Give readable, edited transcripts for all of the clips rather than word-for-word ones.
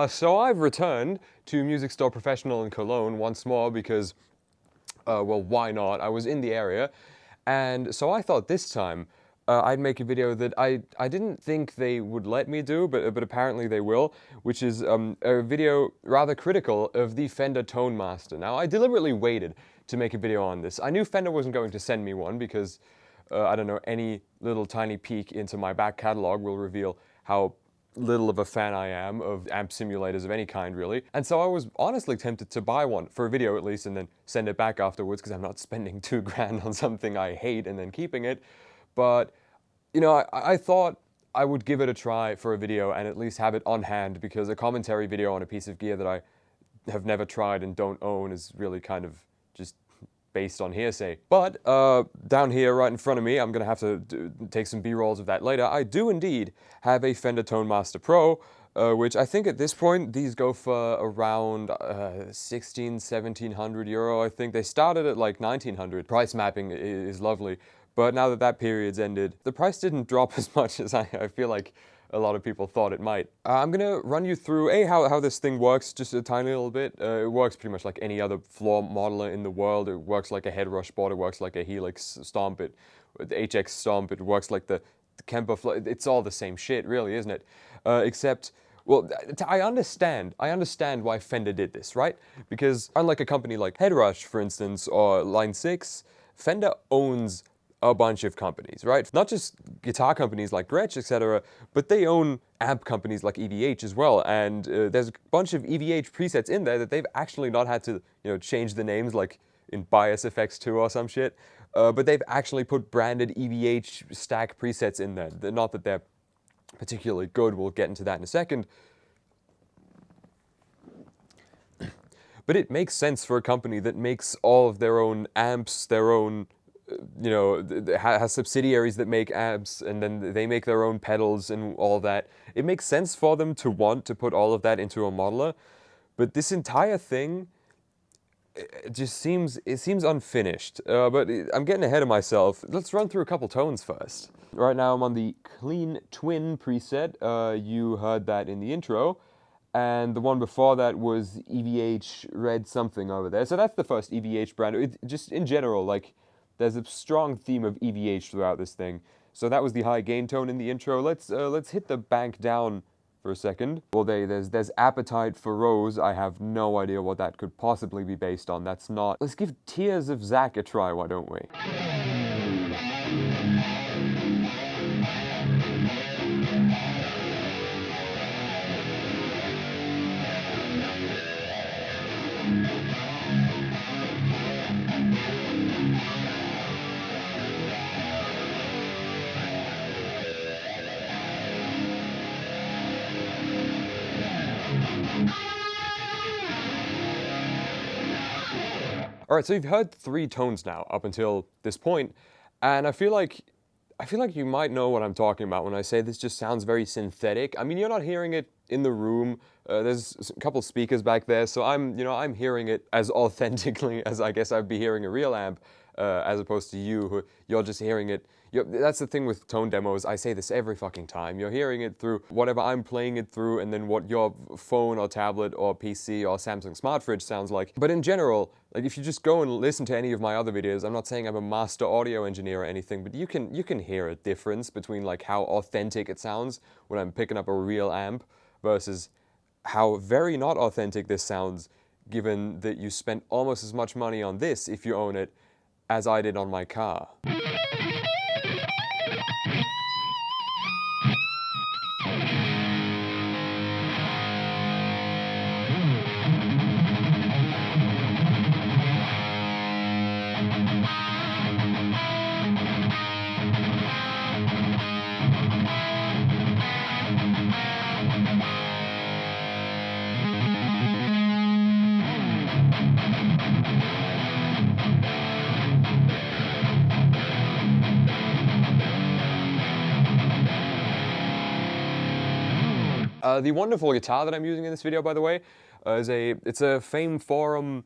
So I've returned to Music Store Professional in Cologne once more because, well, why not? I was in the area, and so I thought this time I'd make a video that I didn't think they would let me do, but apparently they will, which is a video rather critical of the Fender Tone Master. Now, I deliberately waited to make a video on this. I knew Fender wasn't going to send me one because, I don't know, any little tiny peek into my back catalog will reveal how little of a fan I am of amp simulators of any kind, really. And so I was honestly tempted to buy one, for a video at least, and then send it back afterwards, because I'm not spending $2 on something I hate and then keeping it. But, you know, I thought I would give it a try for a video and at least have it on hand, because a commentary video on a piece of gear that I have never tried and don't own is really kind of just based on hearsay. But down here right in front of me, I'm going to have to take some B-rolls of that later. I do indeed have a Fender Tone Master Pro, which I think at this point, these go for around 1700 euro, I think. They started at like 1900. Price mapping is lovely, but now that that period's ended, the price didn't drop as much as I feel like a lot of people thought it might. I'm gonna run you through how this thing works just a tiny little bit. It works pretty much like any other floor modeler in the world. It works like a head rush board. It works like a Helix Stomp. The HX Stomp. It works like the Kemper. It's all the same shit, really, isn't it? Except, well, I understand why Fender did this, right? Because unlike a company like Head Rush, for instance, or Line 6, Fender owns a bunch of companies, right? Not just guitar companies like Gretsch, etc., but they own amp companies like EVH as well, and there's a bunch of EVH presets in there that they've actually not had to, you know, change the names like in Bias Effects 2 or some shit, but they've actually put branded EVH stack presets in there. Not that they're particularly good, we'll get into that in a second. But it makes sense for a company that makes all of their own amps, their own, you know, has subsidiaries that make amps, and then they make their own pedals and all that. It makes sense for them to want to put all of that into a modeler, but this entire thing, it just seems unfinished. But I'm getting ahead of myself. Let's run through a couple tones first. Right now I'm on the Clean Twin preset. You heard that in the intro. And the one before that was EVH Red something over there. So that's the first EVH brand. Just in general, like, there's a strong theme of EVH throughout this thing. So that was the high gain tone in the intro. Let's hit the bank down for a second. Well, there's Appetite for Rose. I have no idea what that could possibly be based on. That's not... Let's give Tears of Zack a try, why don't we? All right, so you've heard 3 tones now up until this point, and I feel like you might know what I'm talking about when I say this just sounds very synthetic. I mean, you're not hearing it in the room. There's a couple speakers back there, so I'm hearing it as authentically as I guess I'd be hearing a real amp, as opposed to you're just hearing it. That's the thing with tone demos. I say this every fucking time. You're hearing it through whatever I'm playing it through, and then what your phone or tablet or PC or Samsung Smart Fridge sounds like. But in general, like, if you just go and listen to any of my other videos, I'm not saying I'm a master audio engineer or anything, but you can hear a difference between like how authentic it sounds when I'm picking up a real amp versus how very not authentic this sounds, given that you spent almost as much money on this, if you own it, as I did on my car. The wonderful guitar that I'm using in this video, by the way, it's a Fame Forum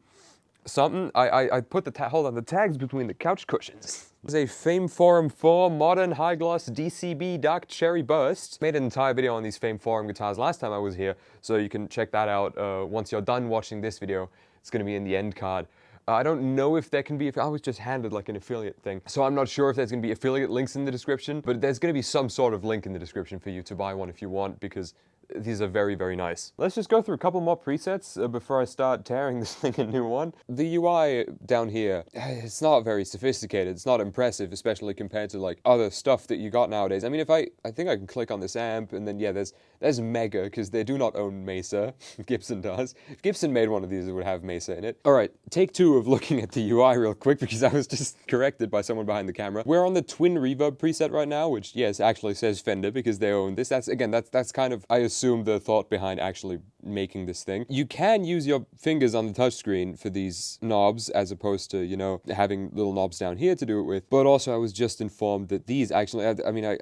something. I put the the tags between the couch cushions. This is a Fame Forum 4 modern high gloss DCB Dark Cherry Burst. Made an entire video on these Fame Forum guitars last time I was here, so you can check that out once you're done watching this video. It's going to be in the end card. I don't know if there can be, I was just handed like an affiliate thing, so I'm not sure if there's going to be affiliate links in the description, but there's going to be some sort of link in the description for you to buy one if you want, because these are very, very nice. Let's just go through a couple more presets before I start tearing this thing a new one. The UI down here, it's not very sophisticated. It's not impressive, especially compared to like other stuff that you got nowadays. I mean, if I think I can click on this amp, and then yeah, there's Mega, because they do not own Mesa. Gibson does. If Gibson made one of these, it would have Mesa in it. All right, take two of looking at the UI real quick, because I was just corrected by someone behind the camera. We're on the twin reverb preset right now, which yes, actually says Fender because they own this. That's again, that's kind of, I assume, the thought behind actually making this thing. You can use your fingers on the touchscreen for these knobs, as opposed to, you know, having little knobs down here to do it with. But also, I was just informed that these actually, I mean,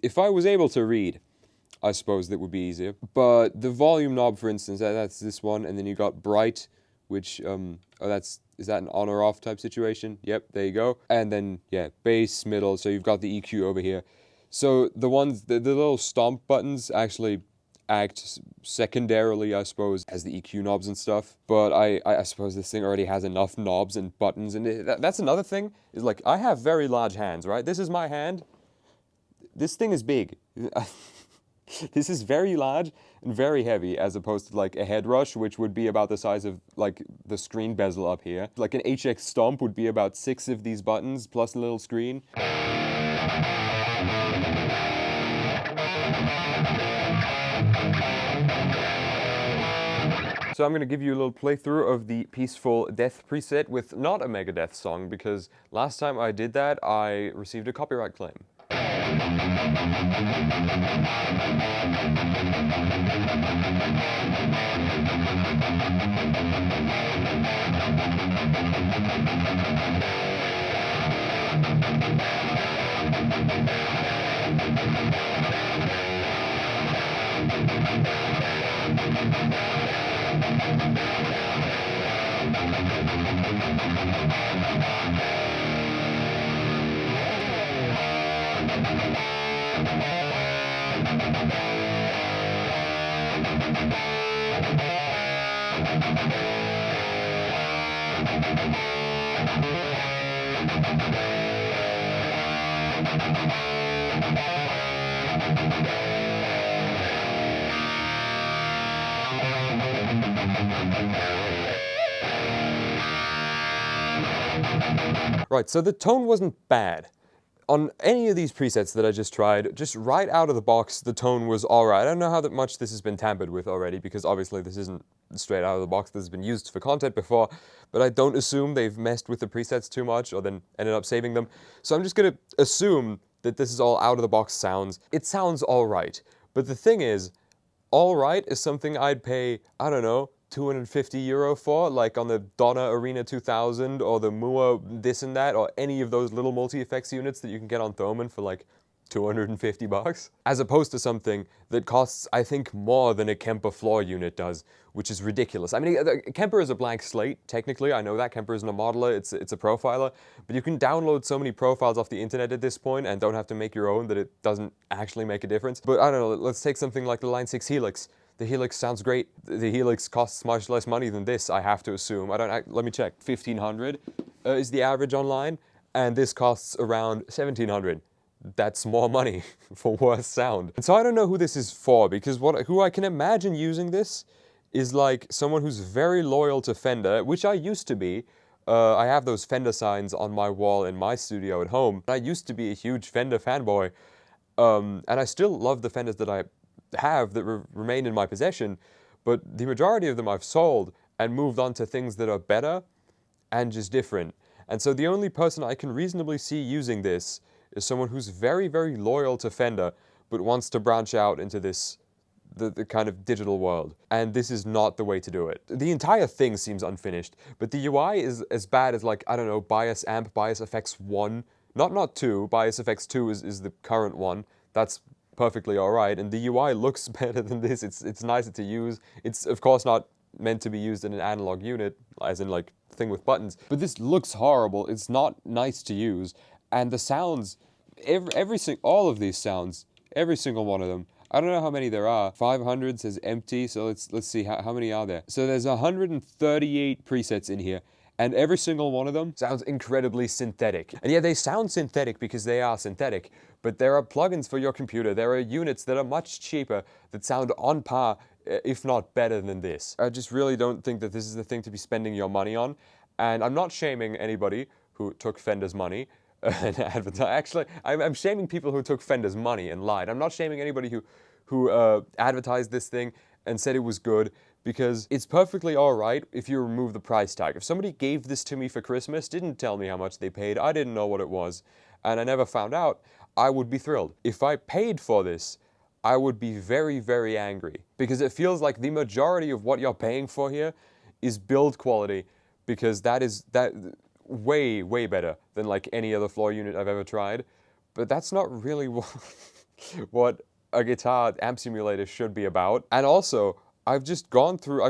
if I was able to read, I suppose that would be easier. But the volume knob, for instance, that's this one, and then you got bright, which, is that an on or off type situation? Yep, there you go. And then, yeah, bass, middle, so you've got the EQ over here. So the ones, the little stomp buttons actually act secondarily, I suppose, as the EQ knobs and stuff. But I suppose this thing already has enough knobs and buttons, and that's another thing, is like, I have very large hands, right? This is my hand. This thing is big. This is very large and very heavy, as opposed to like a head rush, which would be about the size of like the screen bezel up here. Like an HX Stomp would be about 6 of these buttons plus a little screen. So I'm going to give you a little playthrough of the Peaceful Death preset with not a Megadeth song, because last time I did that, I received a copyright claim. Right, so the tone wasn't bad. On any of these presets that I just tried, just right out of the box, the tone was alright. I don't know how much this has been tampered with already, because obviously this isn't straight out of the box. This has been used for content before, but I don't assume they've messed with the presets too much or then ended up saving them. So I'm just going to assume that this is all out of the box sounds. It sounds alright, but the thing is, alright is something I'd pay, I don't know, €250 for, like on the Donna Arena 2000 or the Mua this and that, or any of those little multi-effects units that you can get on Thomann for like $250, as opposed to something that costs, I think, more than a Kemper floor unit does, which is ridiculous. I mean, Kemper is a blank slate, technically. I know that Kemper isn't a modeler, it's a profiler, but you can download so many profiles off the internet at this point and don't have to make your own that it doesn't actually make a difference. But I don't know, let's take something like the Line 6 Helix. The Helix sounds great. The Helix costs much less money than this, I have to assume. Let me check. 1,500 is the average online, and this costs around 1,700. That's more money for worse sound. And so I don't know who this is for, because who I can imagine using this is like someone who's very loyal to Fender, which I used to be. I have those Fender signs on my wall in my studio at home. I used to be a huge Fender fanboy, and I still love the Fenders that I have that remain in my possession, but the majority of them I've sold and moved on to things that are better and just different. And so the only person I can reasonably see using this is someone who's very, very loyal to Fender, but wants to branch out into this, the kind of digital world. And this is not the way to do it. The entire thing seems unfinished, but the UI is as bad as, like, I don't know, Bias Amp, Bias FX 1, not 2, Bias FX 2 is the current one. That's perfectly alright, and the UI looks better than this. It's nicer to use. It's of course not meant to be used in an analog unit, as in like thing with buttons. But this looks horrible. It's not nice to use, and the sounds, all of these sounds, every single one of them. I don't know how many there are. 500 says empty, so let's see how many are there. So there's 138 presets in here, and every single one of them sounds incredibly synthetic. And yeah, they sound synthetic because they are synthetic, but there are plugins for your computer. There are units that are much cheaper that sound on par, if not better than this. I just really don't think that this is the thing to be spending your money on. And I'm not shaming anybody who took Fender's money and advertise. Actually, I'm shaming people who took Fender's money and lied. I'm not shaming anybody who advertised this thing and said it was good, because it's perfectly alright if you remove the price tag. If somebody gave this to me for Christmas, didn't tell me how much they paid, I didn't know what it was, and I never found out, I would be thrilled. If I paid for this, I would be very, very angry, because it feels like the majority of what you're paying for here is build quality, because that way, way better than like any other floor unit I've ever tried. But that's not really what a guitar amp simulator should be about. And also, I've just clicked through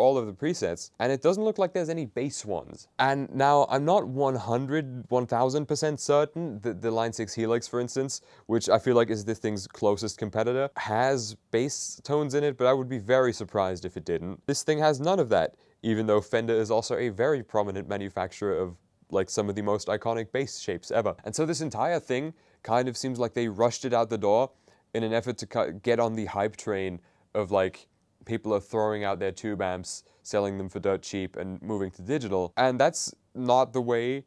all of the presets, and it doesn't look like there's any bass ones. And now, I'm not 1000% certain that the Line 6 Helix, for instance, which I feel like is this thing's closest competitor, has bass tones in it, but I would be very surprised if it didn't. This thing has none of that, even though Fender is also a very prominent manufacturer of like some of the most iconic bass shapes ever. And so this entire thing kind of seems like they rushed it out the door in an effort to get on the hype train of like, people are throwing out their tube amps, selling them for dirt cheap, and moving to digital. And that's not the way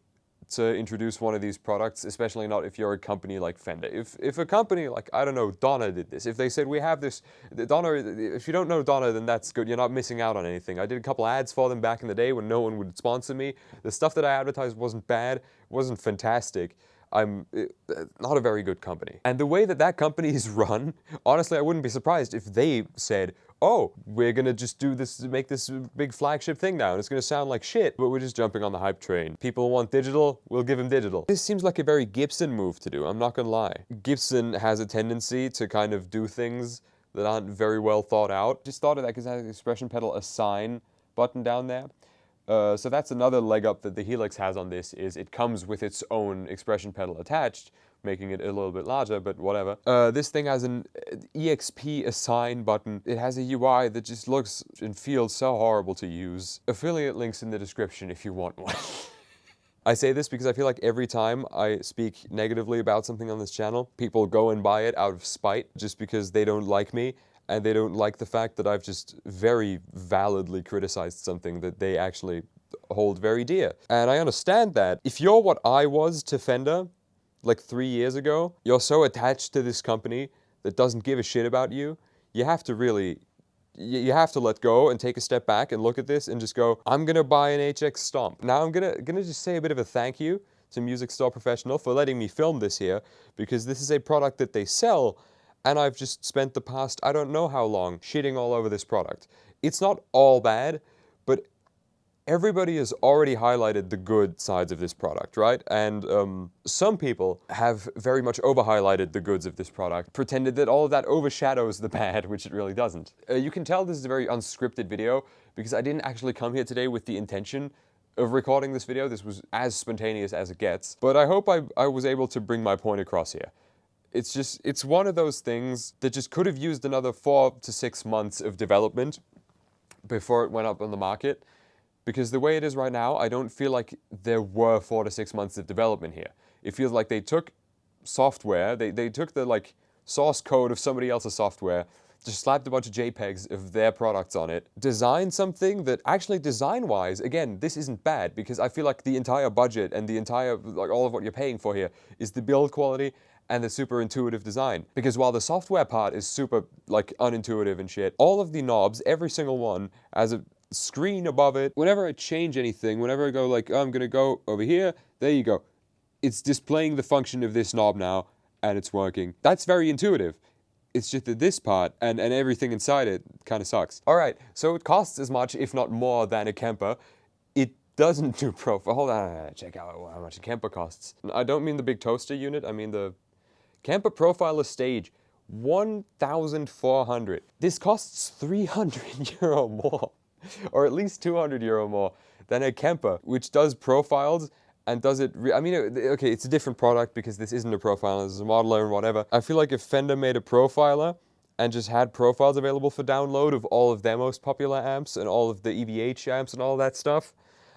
to introduce one of these products, especially not if you're a company like Fender. If a company like, I don't know, Donna did this, if they said, we have this, Donna, if you don't know Donna, then that's good, you're not missing out on anything. I did a couple ads for them back in the day when no one would sponsor me. The stuff that I advertised wasn't bad, wasn't fantastic. Not a very good company. And the way that that company is run, honestly, I wouldn't be surprised if they said, oh, we're gonna just do this, make this big flagship thing now, and it's gonna sound like shit, but we're just jumping on the hype train. People want digital, we'll give them digital. This seems like a very Gibson move to do, I'm not gonna lie. Gibson has a tendency to kind of do things that aren't very well thought out. Just thought of that because it has an expression pedal assign button down there. So that's another leg up that the Helix has on this, is it comes with its own expression pedal attached, making it a little bit larger, but whatever. This thing has an EXP assign button. It has a UI that just looks and feels so horrible to use. Affiliate links in the description if you want one. I say this because I feel like every time I speak negatively about something on this channel, people go and buy it out of spite just because they don't like me. And they don't like the fact that I've just very validly criticized something that they actually hold very dear. And I understand that. If you're what I was to Fender, like 3 years ago, you're so attached to this company that doesn't give a shit about you, you have to really, you have to let go and take a step back and look at this and just go, I'm gonna buy an HX Stomp. Now I'm gonna just say a bit of a thank you to Music Store Professional for letting me film this here, because this is a product that they sell, and I've just spent the past, I don't know how long, shitting all over this product. It's not all bad, but everybody has already highlighted the good sides of this product, right? And some people have very much over-highlighted the goods of this product, pretended that all of that overshadows the bad, which it really doesn't. You can tell this is a very unscripted video, because I didn't actually come here today with the intention of recording this video. This was as spontaneous as it gets. But I hope I was able to bring my point across here. It's one of those things that just could have used another 4 to 6 months of development before it went up on the market. Because the way it is right now, I don't feel like there were 4 to 6 months of development here. It feels like they took software, they took the like source code of somebody else's software, just slapped a bunch of JPEGs of their products on it, designed something that actually design-wise, again, this isn't bad, because I feel like the entire budget and the entire, like all of what you're paying for here is the build quality and the super intuitive design. Because while the software part is super like unintuitive and shit, all of the knobs, every single one, has a screen above it. Whenever I change anything, whenever I go like, oh, I'm gonna go over here, there you go. It's displaying the function of this knob now, and it's working. That's very intuitive. It's just that this part and everything inside it kind of sucks. Alright, so it costs as much, if not more, than a Kemper. It doesn't do profile. Hold on, check out how much a Kemper costs. I don't mean the big toaster unit, I mean the Kemper Profiler Stage. 1,400. This costs €300 more. or at least 200 euro more than a Kemper, which does profiles and does it, I mean, okay, it's a different product because this isn't a profiler, this is a modeler and whatever. I feel like if Fender made a profiler and just had profiles available for download of all of their most popular amps and all of the EVH amps and all that stuff,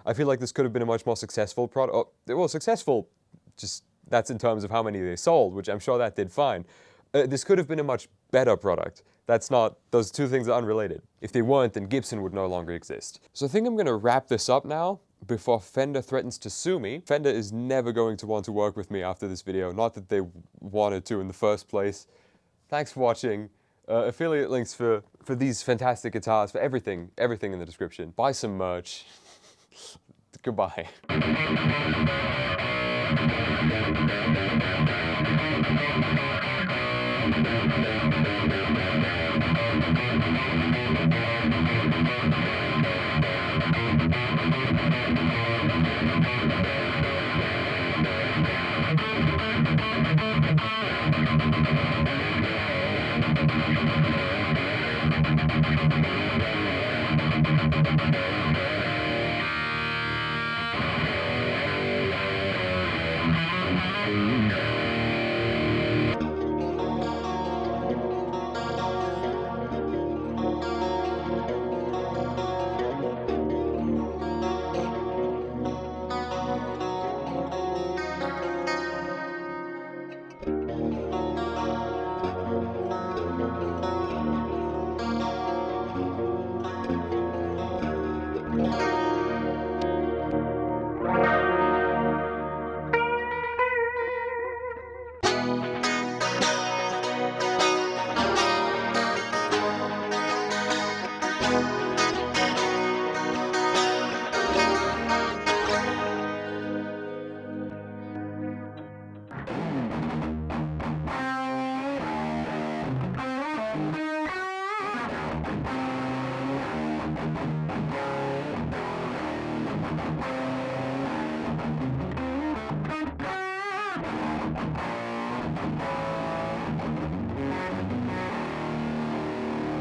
I feel like this could have been a much more successful product. Oh, well, successful, just that's in terms of how many they sold, which I'm sure that did fine. This could have been a much better product. That's not, those two things are unrelated. If they weren't, then Gibson would no longer exist. So I think I'm gonna wrap this up now before Fender threatens to sue me. Fender is never going to want to work with me after this video, not that they wanted to in the first place. Thanks for watching. Affiliate links for these fantastic guitars, for everything in the description. Buy some merch. Goodbye.